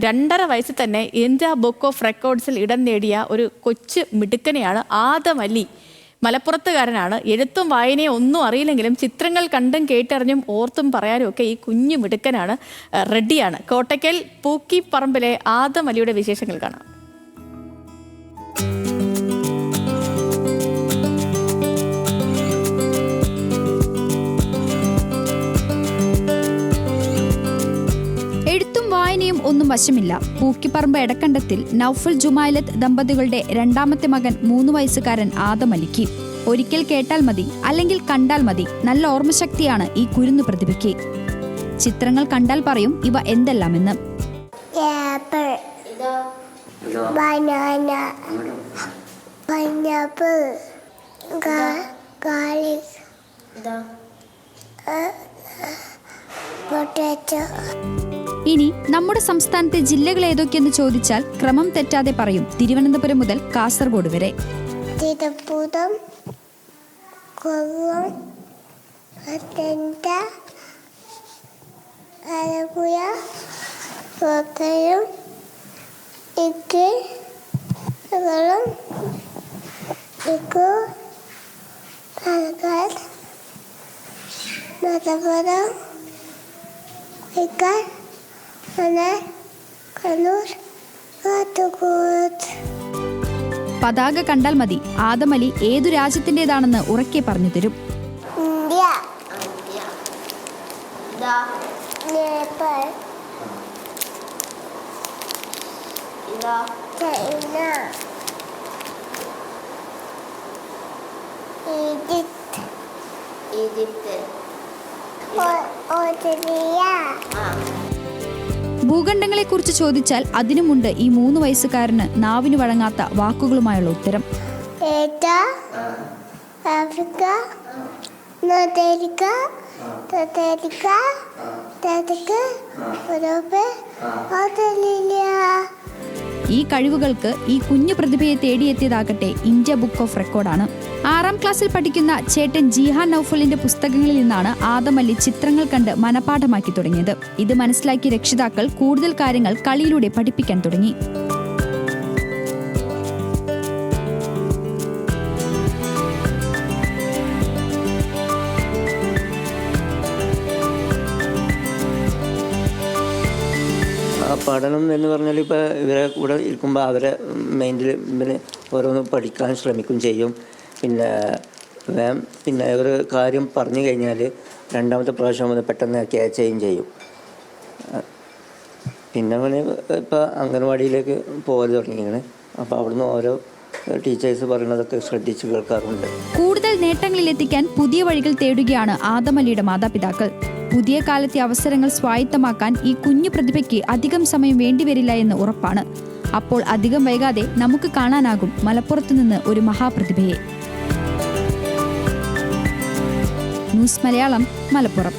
2.5 വയസ്സിൽ തന്നെ India book of റെക്കോർഡ്സിൽ ഇടം നേടിയ ഒരു കൊച്ചു മിടുക്കനെയാണ് ആദം അലി. മലപ്പുറത്തുകാരനാണ്. എഴുത്തും വായനയും ഒന്നും അറിയില്ലെങ്കിലും ചിത്രങ്ങൾ കണ്ടും കേട്ടറിഞ്ഞും ഓർത്തും പറയാനും ഒക്കെ ഈ കുഞ്ഞു മിടുക്കനാണ്, റെഡിയാണ്. കോട്ടയ്ക്കൽ പൂക്കിപ്പറമ്പിലെ ആദം അലിയുടെ വിശേഷങ്ങൾ കാണാം. എഴുത്തും വായനയും ഒന്നും വശമില്ല. പൂക്കിപ്പറമ്പ് എടക്കണ്ടത്തിൽ നൗഫൽ ജുമായിലത്ത് ദമ്പതികളുടെ 2ാമത്തെ മകൻ 3 വയസ്സുകാരൻ ആദം അലിക്ക്. ഒരിക്കൽ കേട്ടാൽ മതി, അല്ലെങ്കിൽ കണ്ടാൽ മതി. നല്ല ഓർമ്മശക്തിയാണ് ഈ കുരുന്നു പ്രതിഭയ്ക്ക്. ചിത്രങ്ങൾ കണ്ടാൽ പറയും ഇവ എന്തെല്ലാമെന്ന്. ഇനി നമ്മുടെ സംസ്ഥാനത്തെ ജില്ലകൾ ഏതൊക്കെയെന്ന് ചോദിച്ചാൽ ക്രമം തെറ്റാതെ പറയും. തിരുവനന്തപുരം മുതൽ കാസർഗോഡ് വരെ. തിരുവനന്തപുരം, കൊല്ലം, പത്തനംതിട്ട, ആലപ്പുഴ, കോട്ടയം, ഇടുക്കി, പാലക്കാട്, മലപ്പുറം, കണ്ണൂർ, കാസർഗോഡ്. പതാക കണ്ടാൽ മതി, ആദം അലി ഏതു രാജ്യത്തിൻ്റെതാണെന്ന് ഉറക്കെ പറഞ്ഞു തരും. India, Nepal, China, Egypt, Australia. ഭൂഖണ്ഡങ്ങളെക്കുറിച്ച് ചോദിച്ചാൽ അതിനുമുണ്ട് ഈ 3 വയസ്സുകാരന് നാവിന് വഴങ്ങാത്ത വാക്കുകളുമായുള്ള ഉത്തരം. Africa, North America, Europe, Australia. ഈ കഴിവുകൾക്ക് ഈ കുഞ്ഞു പ്രതിഭയെ തേടിയെത്തിയതാകട്ടെ ഇന്ത്യ ബുക്ക് ഓഫ് റെക്കോർഡാണ്. 6ാം ക്ലാസ്സിൽ പഠിക്കുന്ന ചേട്ടൻ ജിഹാൻ നൗഫലിന്റെ പുസ്തകങ്ങളിൽ നിന്നാണ് ആദം അലി ചിത്രങ്ങൾ കണ്ട് മനപാഠമാക്കി തുടങ്ങിയത്. ഇത് മനസ്സിലാക്കിയ രക്ഷിതാക്കൾ കൂടുതൽ കാര്യങ്ങൾ കളിയിലൂടെ പഠിപ്പിക്കാൻ തുടങ്ങി. പഠനം എന്ന് പറഞ്ഞാൽ ഇപ്പോൾ ഇവരെ കൂടെ ഇരിക്കുമ്പോൾ അവരെ മൈൻഡിൽ ഇവന് ഓരോന്ന് പഠിക്കാൻ ശ്രമിക്കും ചെയ്യും. പിന്നെ ഒരു കാര്യം പറഞ്ഞു കഴിഞ്ഞാൽ 2ാമത്തെ പ്രാവശ്യം അത് പെട്ടെന്ന് ക്യാച്ച് ചെയ്യും. പിന്നെ അവന് ഇപ്പോൾ അംഗൻവാടിയിലേക്ക് പോകാൻ തുടങ്ങിയാണ്. അപ്പോൾ അവിടുന്ന് ഓരോ ടീച്ചേഴ്സ് പറയുന്നതൊക്കെ ശ്രദ്ധിച്ച് കേൾക്കാറുണ്ട്. കൂടുതൽ നേട്ടങ്ങളിലെത്തിക്കാൻ പുതിയ വഴികൾ തേടുകയാണ് ആദം അലിയുടെ മാതാപിതാക്കൾ. പുതിയ കാലത്തെ അവസരങ്ങൾ സ്വായത്തമാക്കാൻ ഈ കുഞ്ഞു പ്രതിഭയ്ക്ക് അധികം സമയം വേണ്ടിവരില്ല എന്ന് ഉറപ്പാണ്. അപ്പോൾ അധികം വൈകാതെ നമുക്ക് കാണാനാകും മലപ്പുറത്തു നിന്ന് ഒരു മഹാപ്രതിഭയെ. ന്യൂസ് മലയാളം, മലപ്പുറം.